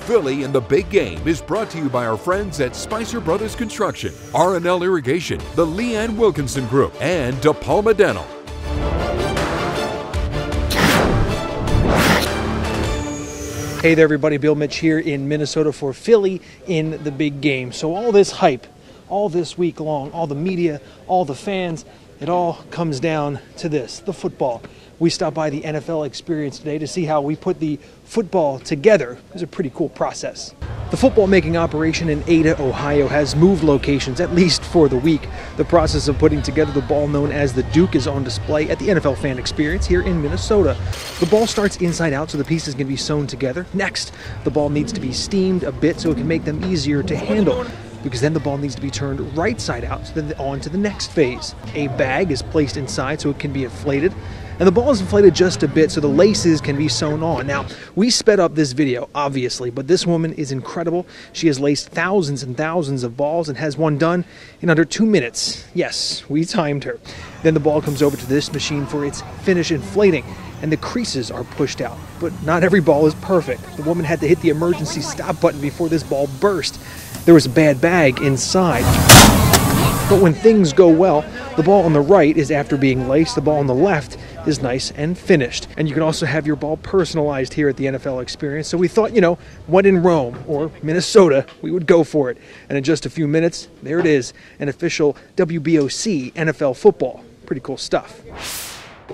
Philly in the Big Game is brought to you by our friends at Spicer Brothers Construction, R&L Irrigation, the Leanne Wilkinson Group, and De Palma Dental. Hey there everybody, Bill Mich here in Minnesota for Philly in the Big Game. So all this hype, all this week long, all the media, all the fans, it all comes down to this, the football. We stopped by the NFL Experience today to see how we put the football together. It was a pretty cool process. The football making operation in Ada, Ohio has moved locations, at least for the week. The process of putting together the ball known as the Duke is on display at the NFL Fan Experience here in Minnesota. The ball starts inside out so the pieces can be sewn together. Next, the ball needs to be steamed a bit so it can make them easier to handle, because then the ball needs to be turned right side out so then on to the next phase. A bag is placed inside so it can be inflated, and the ball is inflated just a bit so the laces can be sewn on. Now, we sped up this video, obviously, but this woman is incredible. She has laced thousands and thousands of balls and has one done in under 2 minutes. Yes, we timed her. Then the ball comes over to this machine for its finish inflating, and the creases are pushed out. But not every ball is perfect. The woman had to hit the emergency stop button before this ball burst. There was a bad bag inside. But when things go well, the ball on the right is after being laced, the ball on the left is nice and finished. And you can also have your ball personalized here at the NFL Experience. So we thought, when in Rome or Minnesota, we would go for it. And in just a few minutes, there it is, an official WBOC NFL football. Pretty cool stuff.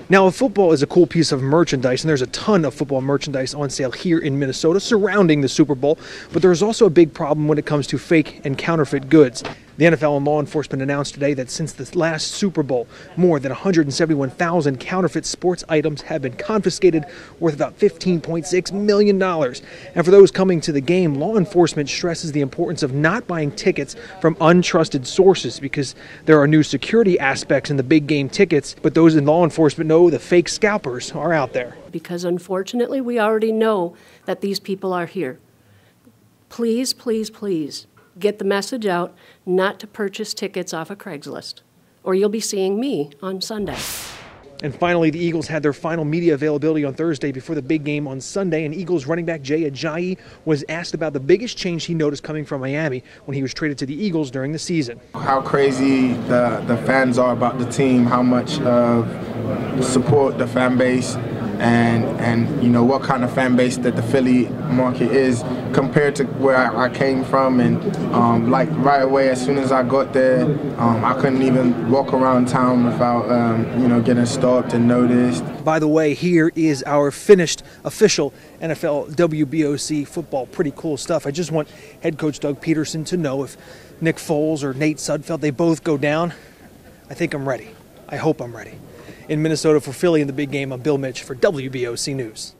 Now, football is a cool piece of merchandise, and there's a ton of football merchandise on sale here in Minnesota surrounding the Super Bowl, but there's also a big problem when it comes to fake and counterfeit goods. The NFL and law enforcement announced today that since the last Super Bowl, more than 171,000 counterfeit sports items have been confiscated, worth about $15.6 million. And for those coming to the game, law enforcement stresses the importance of not buying tickets from untrusted sources, because there are new security aspects in the big game tickets, but those in law enforcement know the fake scalpers are out there. Because unfortunately, we already know that these people are here. Please, please, please, get the message out not to purchase tickets off of Craigslist, or you'll be seeing me on Sunday. And finally, the Eagles had their final media availability on Thursday before the big game on Sunday, and Eagles running back Jay Ajayi was asked about the biggest change he noticed coming from Miami when he was traded to the Eagles during the season. How crazy the fans are about the team, how much support the fan base, and what kind of fan base that the Philly market is compared to where I came from. And like right away, as soon as I got there, I couldn't even walk around town without getting stopped and noticed. By the way, here is our finished official NFL WBOC football. Pretty cool stuff. I just want head coach Doug Peterson to know if Nick Foles or Nate Sudfeld, they both go down, I think I'm ready. I hope I'm ready. In Minnesota for Philly in the Big Game, I'm Bill Mich for WBOC News.